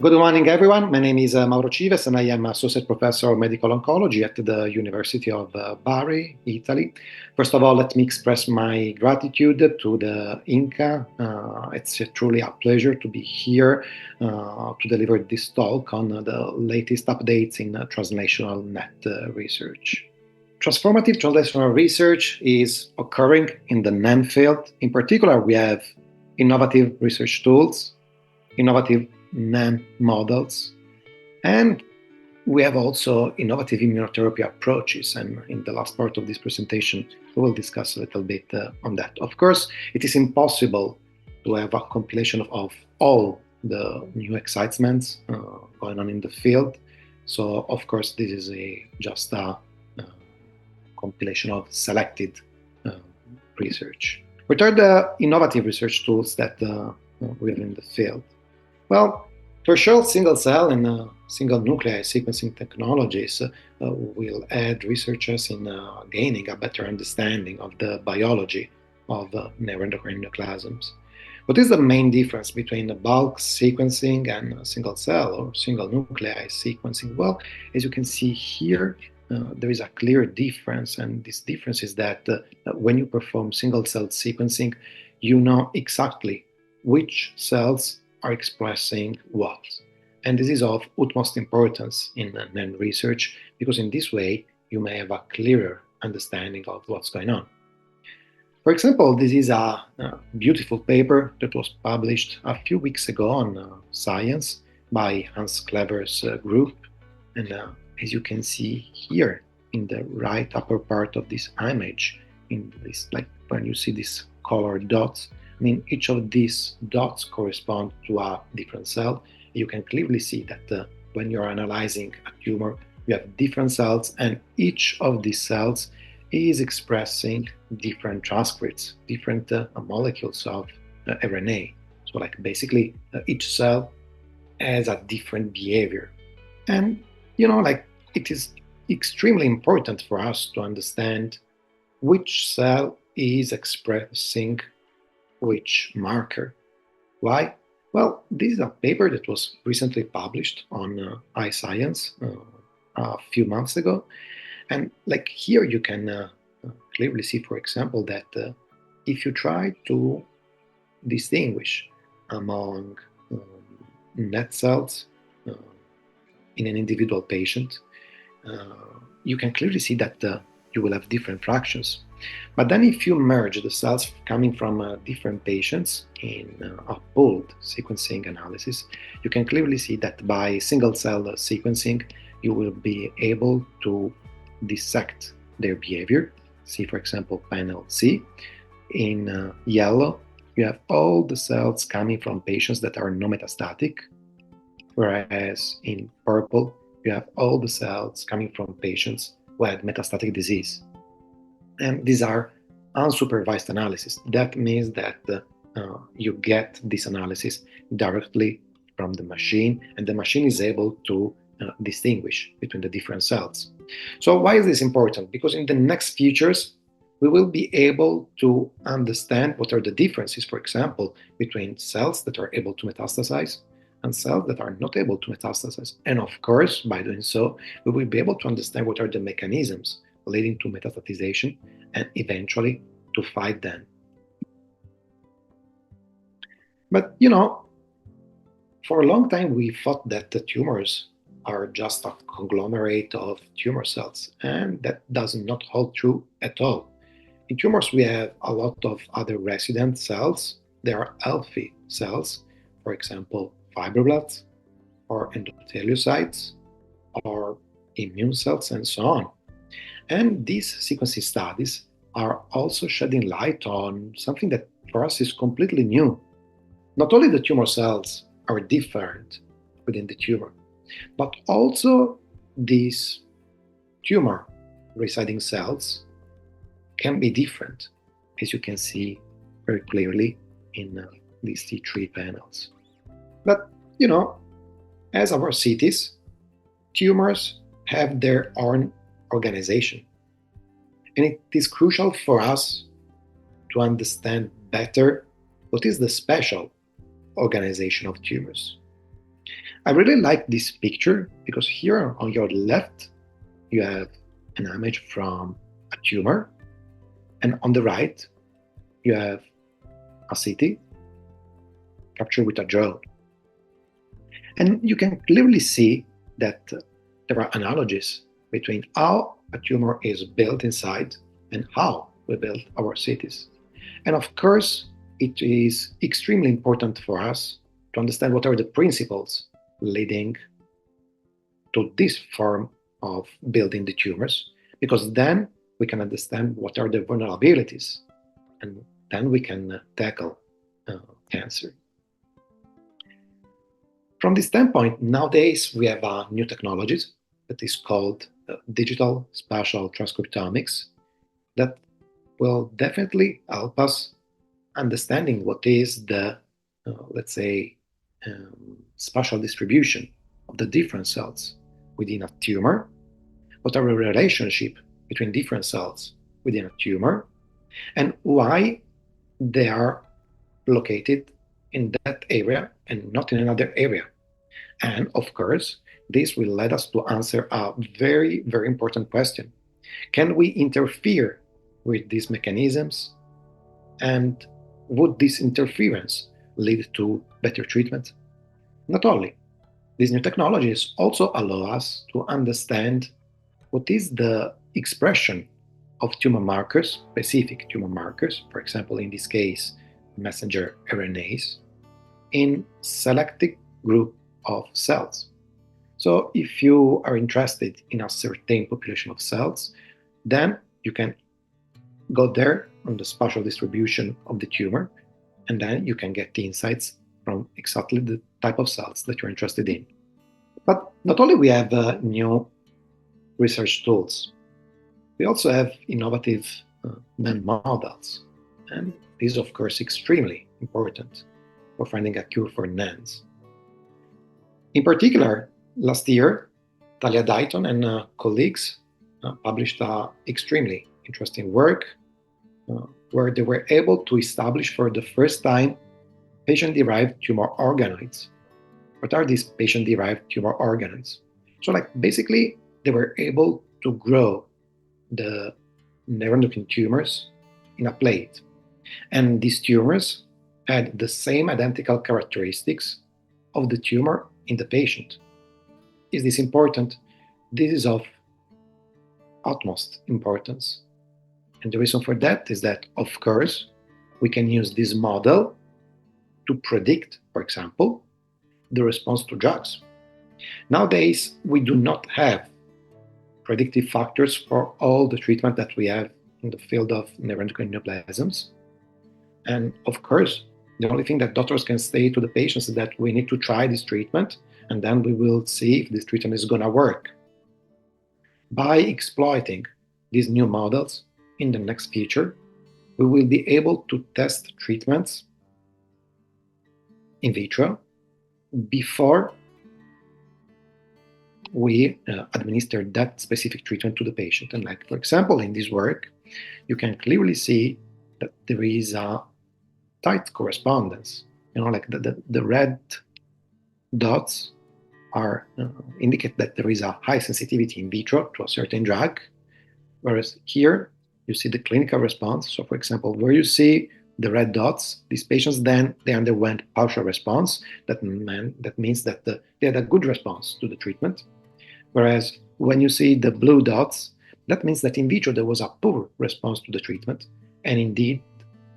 Good morning, everyone. My name is Mauro Cives, and I am Associate Professor of Medical Oncology at the University of Bari, Italy. First of all, let me express my gratitude to the INCA. It's truly a pleasure to be here to deliver this talk on the latest updates in translational net research. Transformative translational research is occurring in the NAM field. In particular, we have innovative research tools, innovative NAM models, and we have also innovative immunotherapy approaches. And in the last part of this presentation, we will discuss a little bit on that. Of course, it is impossible to have a compilation of all the new excitements going on in the field. So, of course, this is just a compilation of selected research. What are the innovative research tools that we have in the field? Well, for sure, single cell and single nuclei sequencing technologies will aid researchers in gaining a better understanding of the biology of neuroendocrine neoplasms. What is the main difference between bulk sequencing and single cell or single nuclei sequencing? Well, as you can see here, there is a clear difference, and this difference is that when you perform single cell sequencing, you know exactly which cells are expressing what. And this is of utmost importance in NAM research, because in this way you may have a clearer understanding of what's going on. For example, this is a beautiful paper that was published a few weeks ago on Science by Hans Klever's group. And as you can see here in the right upper part of this image, in this, like when you see these colored dots, I mean, each of these dots correspond to a different cell. You can clearly see that when you're analyzing a tumor, you have different cells, and each of these cells is expressing different transcripts, different molecules of RNA. So, like basically, each cell has a different behavior. And, like it is extremely important for us to understand which cell is expressing which marker. Why? Well, this is a paper that was recently published on iScience a few months ago. And like here you can clearly see, for example, that if you try to distinguish among net cells in an individual patient, you can clearly see that you will have different fractions. But then if you merge the cells coming from different patients in a pooled sequencing analysis, you can clearly see that by single cell sequencing, you will be able to dissect their behavior. See, for example, panel C. In yellow, you have all the cells coming from patients that are no metastatic, whereas in purple, you have all the cells coming from patients who had metastatic disease. And these are unsupervised analysis. That means that you get this analysis directly from the machine, and the machine is able to distinguish between the different cells. So why is this important? Because in the next features, we will be able to understand what are the differences, for example, between cells that are able to metastasize and cells that are not able to metastasize. And of course, by doing so, we will be able to understand what are the mechanisms leading to metastatization and eventually to fight them. But for a long time we thought that the tumors are just a conglomerate of tumor cells, and that does not hold true at all. In tumors we have a lot of other resident cells. There are healthy cells, for example, fibroblasts or endotheliocytes or immune cells and so on. And these sequencing studies are also shedding light on something that for us is completely new. Not only the tumor cells are different within the tumor, but also these tumor residing cells can be different, as you can see very clearly in these T3 panels. But, as our cities, tumors have their own organization. And it is crucial for us to understand better what is the special organization of tumors. I really like this picture because here on your left, you have an image from a tumor, and on the right, you have a city captured with a drone. And you can clearly see that there are analogies between how a tumor is built inside and how we build our cities. And of course, it is extremely important for us to understand what are the principles leading to this form of building the tumors, because then we can understand what are the vulnerabilities, and then we can tackle cancer. From this standpoint, nowadays we have new technologies that is called digital spatial transcriptomics that will definitely help us understanding what is the, let's say, spatial distribution of the different cells within a tumor, what are the relationship between different cells within a tumor, and why they are located in that area and not in another area. And of course, this will lead us to answer a very, very important question. Can we interfere with these mechanisms? And would this interference lead to better treatment? Not only, these new technologies also allow us to understand what is the expression of tumor markers, specific tumor markers, for example, in this case, messenger RNAs, in selected group of cells. So if you are interested in a certain population of cells, then you can go there on the spatial distribution of the tumor, and then you can get the insights from exactly the type of cells that you're interested in. But not only we have new research tools, we also have innovative NAND models, and this is of course extremely important for finding a cure for NANDs. In particular, last year, Talia Dayton and colleagues published an extremely interesting work where they were able to establish for the first time patient-derived tumor organoids. What are these patient-derived tumor organoids? So basically, they were able to grow the neuroendocrine tumors in a plate. And these tumors had the same identical characteristics of the tumor in the patient. Is this important? This is of utmost importance. And the reason for that is that, of course, we can use this model to predict, for example, the response to drugs. Nowadays, we do not have predictive factors for all the treatment that we have in the field of neuroendocrine neoplasms. And of course, the only thing that doctors can say to the patients is that we need to try this treatment, and then we will see if this treatment is going to work. By exploiting these new models in the next future, we will be able to test treatments in vitro before we administer that specific treatment to the patient. And for example, in this work, you can clearly see that there is a tight correspondence. The red dots are indicate that there is a high sensitivity in vitro to a certain drug, whereas here you see the clinical response. So for example, where you see the red dots, these patients then they underwent partial response. That means that they had a good response to the treatment. Whereas when you see the blue dots, that means that in vitro there was a poor response to the treatment, and indeed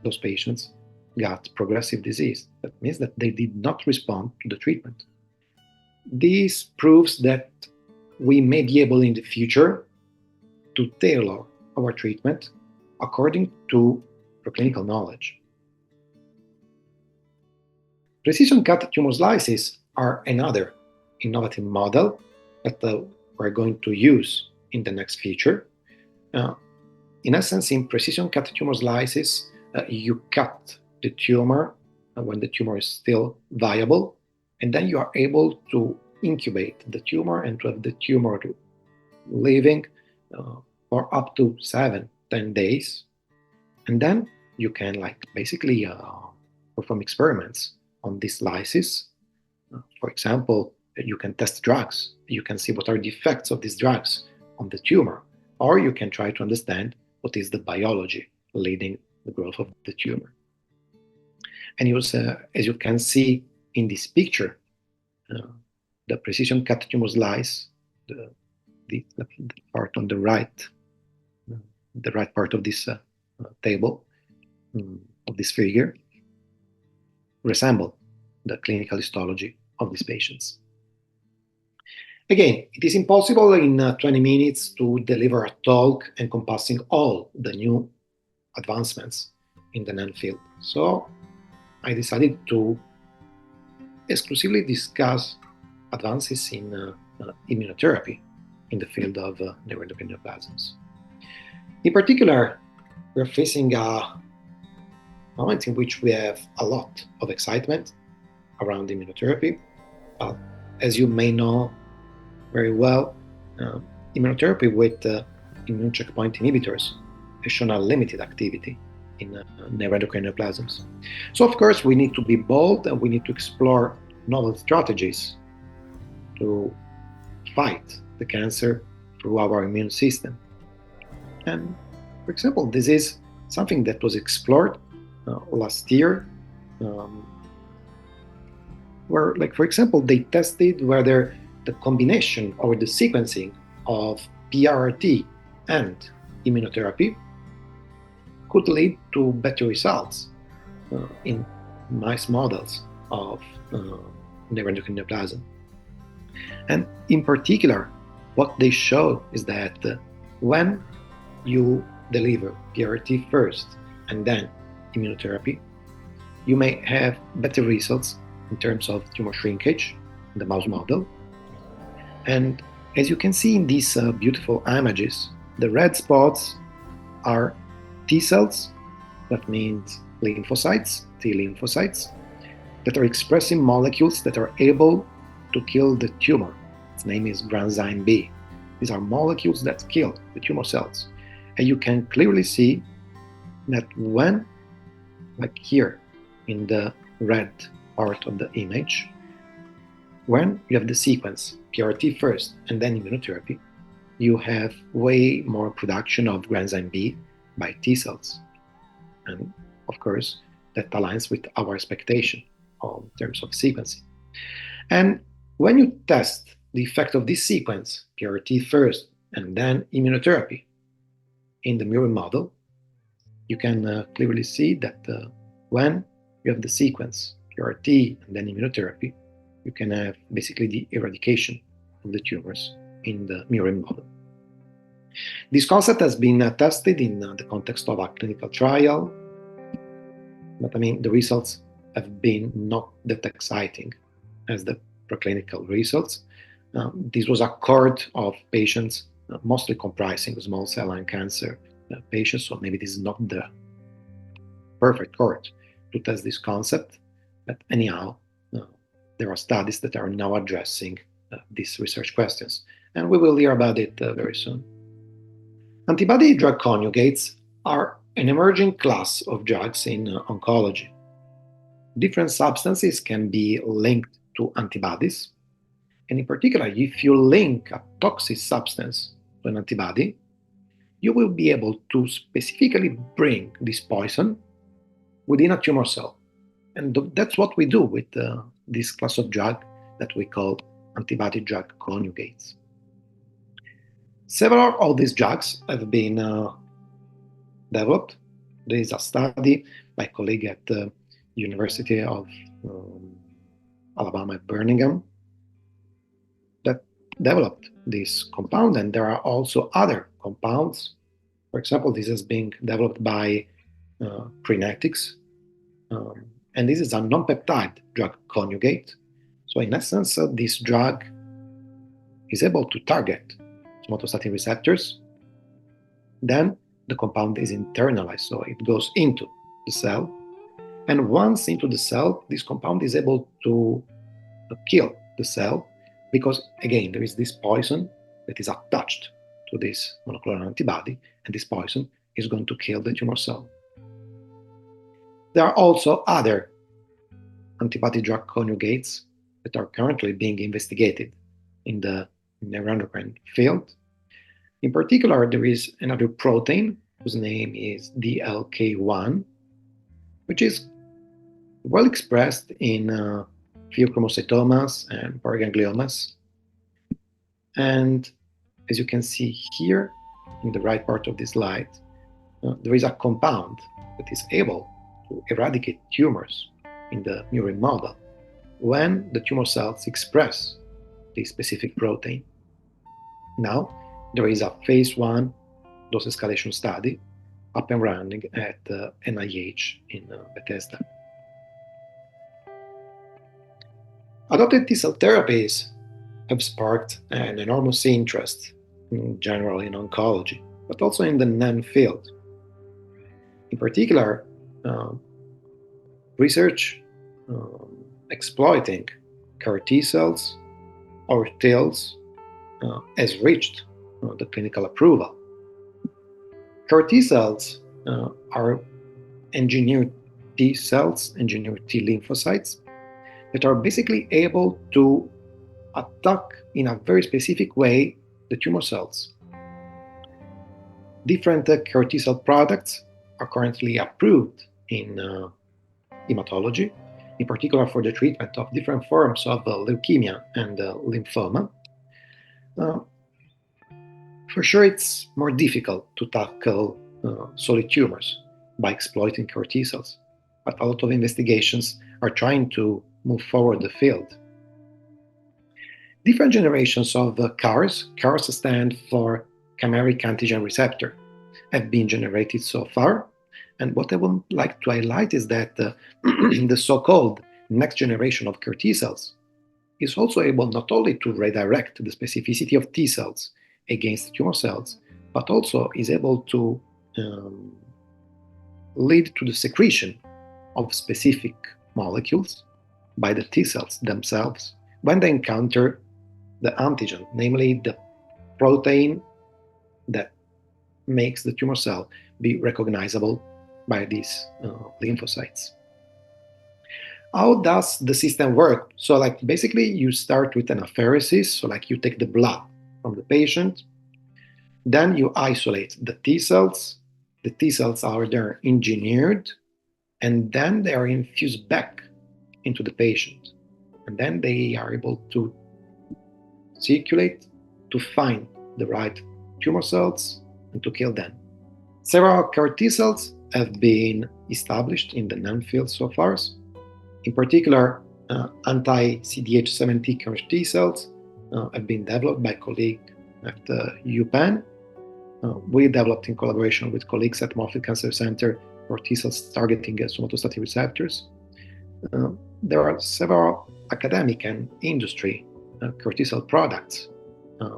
those patients got progressive disease. That means that they did not respond to the treatment. This proves that we may be able in the future to tailor our treatment according to preclinical knowledge. Precision-cut tumor slices are another innovative model that we're going to use in the next future. In essence, in precision-cut tumor slices, you cut the tumor when the tumor is still viable, and then you are able to incubate the tumor and to have the tumor living for up to 7-10 days. And then you can basically perform experiments on these slices For example, you can test drugs. You can see what are the effects of these drugs on the tumor, or you can try to understand what is the biology leading the growth of the tumor. And as you can see in this picture, the precision cut tumor slice, the part on the right part of this table, of this figure, resemble the clinical histology of these patients. Again, it is impossible in 20 minutes to deliver a talk encompassing all the new advancements in the NAND field. So I decided to exclusively discuss advances in immunotherapy in the field of neuroendocrine neoplasms. In particular, we're facing a moment in which we have a lot of excitement around immunotherapy. As you may know very well, immunotherapy with immune checkpoint inhibitors has shown a limited activity in neuroendocrine neoplasms. So of course we need to be bold and we need to explore novel strategies to fight the cancer through our immune system. And for example, this is something that was explored last year, where, like, for example, they tested whether the combination or the sequencing of PRRT and immunotherapy could lead to better results in mice models of neuroendocrine neoplasm. And in particular, what they showed is that when you deliver PRRT first and then immunotherapy, you may have better results in terms of tumor shrinkage in the mouse model. And as you can see in these beautiful images, the red spots are T cells, that means lymphocytes, T lymphocytes, that are expressing molecules that are able to kill the tumor. Its name is granzyme B. These are molecules that kill the tumor cells. And you can clearly see that when, like here in the red part of the image, when you have the sequence PRRT first and then immunotherapy, you have way more production of granzyme B by T cells. And of course, that aligns with our expectation in terms of sequencing. And when you test the effect of this sequence, PRRT first and then immunotherapy, in the murine model, you can clearly see that when you have the sequence PRRT and then immunotherapy, you can have basically the eradication of the tumors in the murine model. This concept has been tested in the context of a clinical trial, but the results have been not that exciting as the preclinical results. This was a cohort of patients, mostly comprising small cell lung cancer patients, so maybe this is not the perfect cohort to test this concept, but anyhow, there are studies that are now addressing these research questions, and we will hear about it very soon. Antibody drug conjugates are an emerging class of drugs in oncology. Different substances can be linked to antibodies, and in particular, if you link a toxic substance to an antibody, you will be able to specifically bring this poison within a tumor cell. And that's what we do with this class of drug that we call antibody drug conjugates. Several of these drugs have been developed. There is a study by a colleague at the University of Alabama at Birmingham that developed this compound, and there are also other compounds. For example, this is being developed by Crinetics, and this is a non-peptide drug conjugate. So in essence, this drug is able to target somatostatin receptors. Then the compound is internalized, so it goes into the cell. And once into the cell, this compound is able to kill the cell because, again, there is this poison that is attached to this monoclonal antibody, and this poison is going to kill the tumor cell. There are also other antibody drug conjugates that are currently being investigated in the neuroendocrine field. In particular, there is another protein whose name is DLK1, which is well expressed in pheochromocytomas and paragangliomas. And as you can see here in the right part of this slide, there is a compound that is able to eradicate tumors in the murine model when the tumor cells express this specific protein. Now, there is a phase 1 dose escalation study up and running at NIH in Bethesda. Adoptive T-cell therapies have sparked an enormous interest in general in oncology, but also in the NAN field. In particular, research exploiting CAR T-cells or TILs has reached the clinical approval. CAR T-cells are engineered T-cells, engineered T lymphocytes, that are basically able to attack in a very specific way the tumor cells. Different CAR T-cell products are currently approved in hematology, in particular for the treatment of different forms of leukemia and lymphoma. For sure, it's more difficult to tackle solid tumors by exploiting CAR T-cells, but a lot of investigations are trying to move forward the field. Different generations of CARs stand for chimeric antigen receptor, have been generated so far. And what I would like to highlight is that the so-called next generation of CAR T-cells is also able not only to redirect the specificity of T-cells against tumor cells, but also is able to lead to the secretion of specific molecules by the T-cells themselves when they encounter the antigen, namely the protein that makes the tumor cell be recognizable by these lymphocytes. How does the system work? So basically you start with an apheresis, so you take the blood from the patient, then you isolate the T cells. The T cells are then engineered, and then they are infused back into the patient. And then they are able to circulate to find the right tumor cells and to kill them. Several CAR T cells have been established in the NAN field so far. In particular, anti-CD817 CAR T cells have been developed by colleagues at UPenn. We developed in collaboration with colleagues at Moffitt Cancer Center for T cells targeting somatostatin receptors. There are several academic and industry CAR T cell products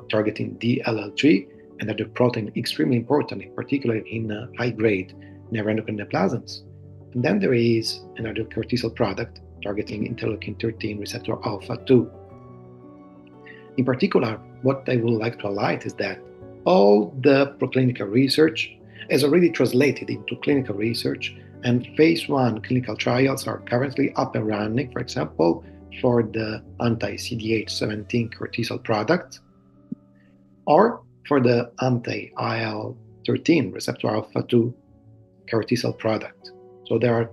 targeting DLL3 and other protein extremely important, in particular in high-grade neuroendocrine neoplasms. And then there is another CAR T cell product targeting interleukin-13 receptor alpha-2. In particular, what I would like to highlight is that all the preclinical research is already translated into clinical research, and phase 1 clinical trials are currently up and running, for example, for the anti-CD817 CAR T cell product, or for the anti-IL-13 receptor alpha-2 CAR T cell product. So there are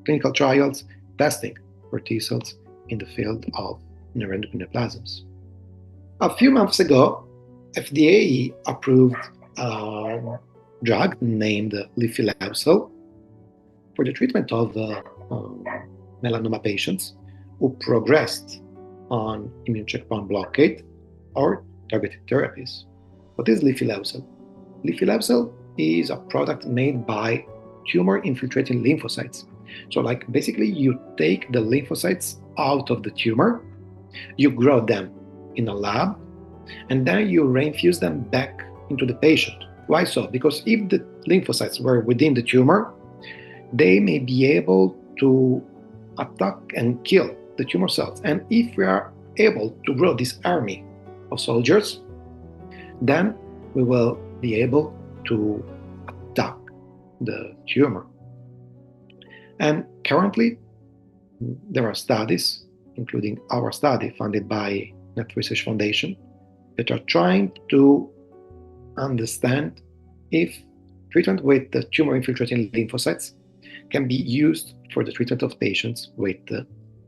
clinical trials testing CAR T cells in the field of neuroendocrine neoplasms. A few months ago, FDA approved a drug named lifileucel for the treatment of melanoma patients who progressed on immune checkpoint blockade or targeted therapies. What is lifileucel? Lifileucel is a product made by tumor-infiltrating lymphocytes. So basically you take the lymphocytes out of the tumor, you grow them in a lab, and then you reinfuse them back into the patient. Why so? Because if the lymphocytes were within the tumor, they may be able to attack and kill the tumor cells. And if we are able to grow this army of soldiers, then we will be able to attack the tumor. And currently, there are studies including our study funded by Net Research Foundation, that are trying to understand if treatment with the tumor-infiltrating lymphocytes can be used for the treatment of patients with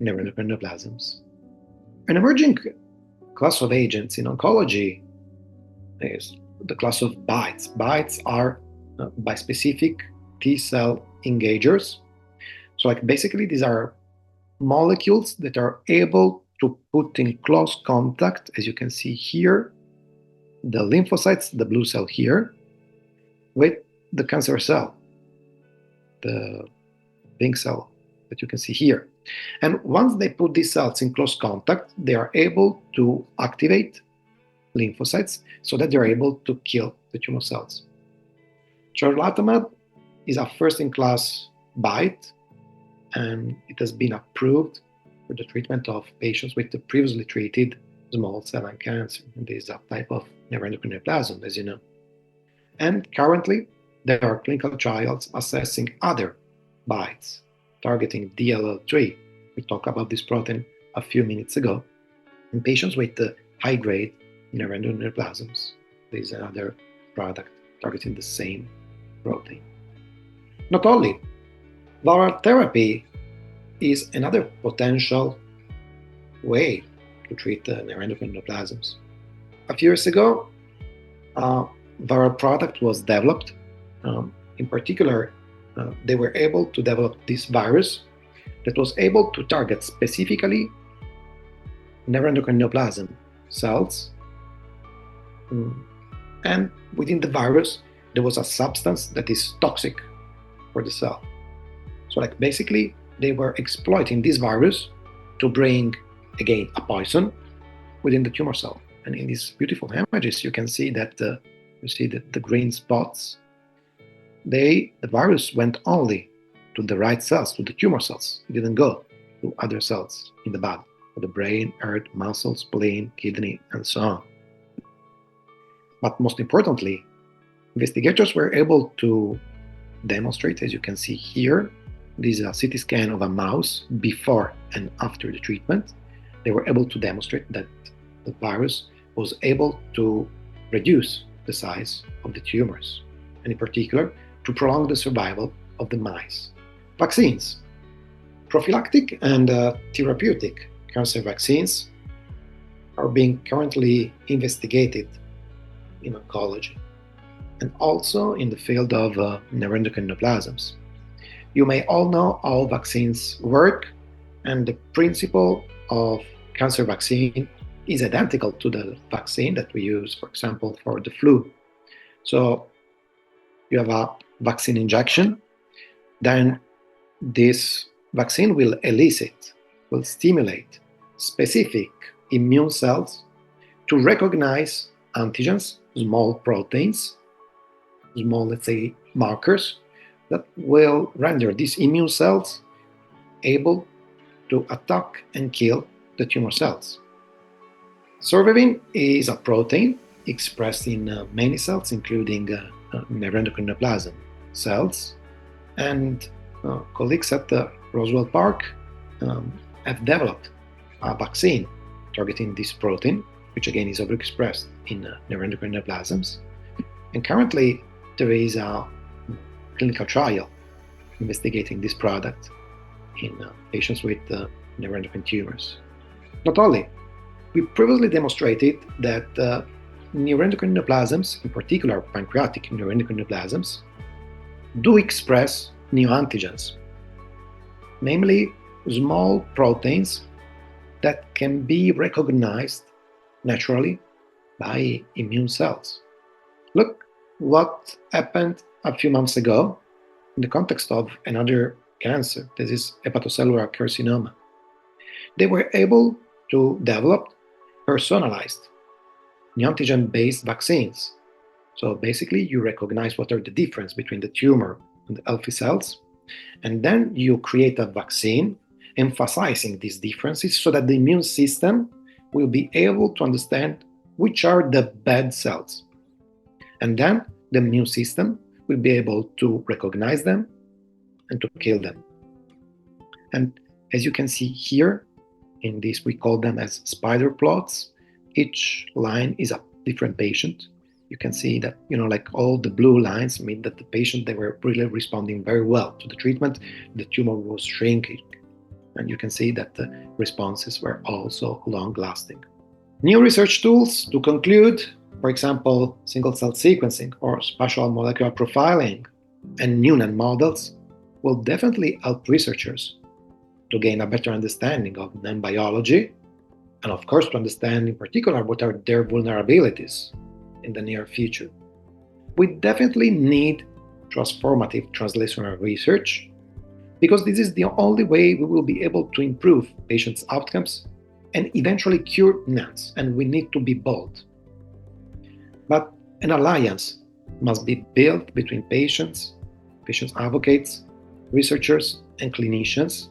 neuroendocrine neoplasms. An emerging class of agents in oncology is the class of BiTEs. BiTEs are bispecific T-cell engagers. So basically these are molecules that are able to put in close contact, as you can see here, the lymphocytes, the blue cell here, with the cancer cell, the pink cell that you can see here. And once they put these cells in close contact, they are able to activate lymphocytes so that they're able to kill the tumor cells. Tarlatamab is a first-in-class BiTE, and it has been approved for the treatment of patients with the previously treated small cell lung cancer. And this is a type of neuroendocrine neoplasm, as you know. And currently, there are clinical trials assessing other BiTEs targeting DLL3. We talked about this protein a few minutes ago in patients with high-grade neuroendocrine neoplasms. There is another product targeting the same protein. Not only, viral therapy is another potential way to treat neuroendocrine neoplasms. A few years ago, a viral product was developed. In particular, they were able to develop this virus that was able to target specifically neuroendocrine neoplasm cells. And within the virus, there was a substance that is toxic for the cell. So basically, they were exploiting this virus to bring, again, a poison within the tumor cell. And in these beautiful images, you can see that the green spots. The virus went only to the right cells, to the tumor cells. It didn't go to other cells in the body, for the brain, heart, muscles, spleen, kidney, and so on. But most importantly, investigators were able to demonstrate, as you can see here, this is a CT scan of a mouse before and after the treatment. They were able to demonstrate that the virus was able to reduce the size of the tumors, and in particular, to prolong the survival of the mice. Vaccines. Prophylactic and therapeutic cancer vaccines are being currently investigated in oncology and also in the field of neuroendocrine neoplasms. You may all know how vaccines work, and the principle of cancer vaccine is identical to the vaccine that we use, for example, for the flu. So you have a vaccine injection, then this vaccine will stimulate specific immune cells to recognize antigens, small proteins, small, let's say, markers that will render these immune cells able to attack and kill the tumor cells. Sorvevin is a protein expressed in many cells, including neuroendocrine neoplasm cells, and colleagues at the Roswell Park have developed a vaccine targeting this protein, which again is overexpressed in neuroendocrine neoplasms. And currently, there is a clinical trial investigating this product in patients with neuroendocrine tumors. Not only, we previously demonstrated that neuroendocrine neoplasms, in particular pancreatic neuroendocrine neoplasms, do express neoantigens, namely small proteins that can be recognized naturally by immune cells. Look what happened a few months ago in the context of another cancer. This is hepatocellular carcinoma. They were able to develop personalized neoantigen-based vaccines. So basically, you recognize what are the difference between the tumor and the healthy cells, and then you create a vaccine emphasizing these differences so that the immune system will be able to understand which are the bad cells. And then the immune system will be able to recognize them and to kill them. And as you can see here In this, we call them as spider plots. Each line is a different patient. You can see that, like all the blue lines mean that the patient, they were really responding very well to the treatment. The tumor was shrinking. And you can see that the responses were also long-lasting. New research tools to conclude, for example, single-cell sequencing or spatial molecular profiling and Noonan models will definitely help researchers to gain a better understanding of NAM biology and, of course, to understand in particular what are their vulnerabilities in the near future. We definitely need transformative translational research because this is the only way we will be able to improve patients' outcomes and eventually cure NAMs, and we need to be bold. But an alliance must be built between patients advocates, researchers, and clinicians.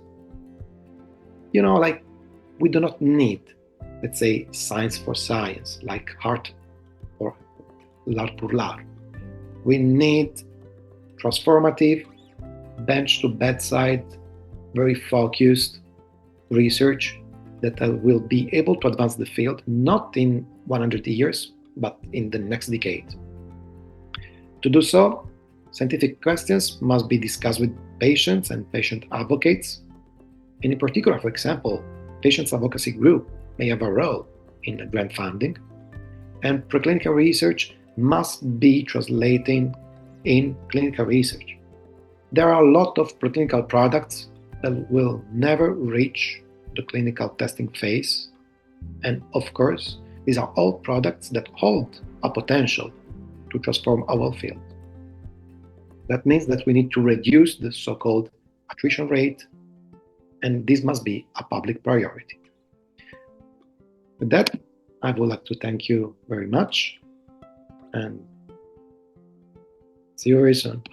We do not need, let's say, science for science, like heart or l'art pour l'art. We need transformative, bench to bedside, very focused research that will be able to advance the field, not in 100 years, but in the next decade. To do so, scientific questions must be discussed with patients and patient advocates. And in particular, for example, patients' advocacy group may have a role in grant funding. And preclinical research must be translating in clinical research. There are a lot of preclinical products that will never reach the clinical testing phase. And of course, these are all products that hold a potential to transform our field. That means that we need to reduce the so-called attrition rate, and this must be a public priority. With that, I would like to thank you very much, and see you very soon.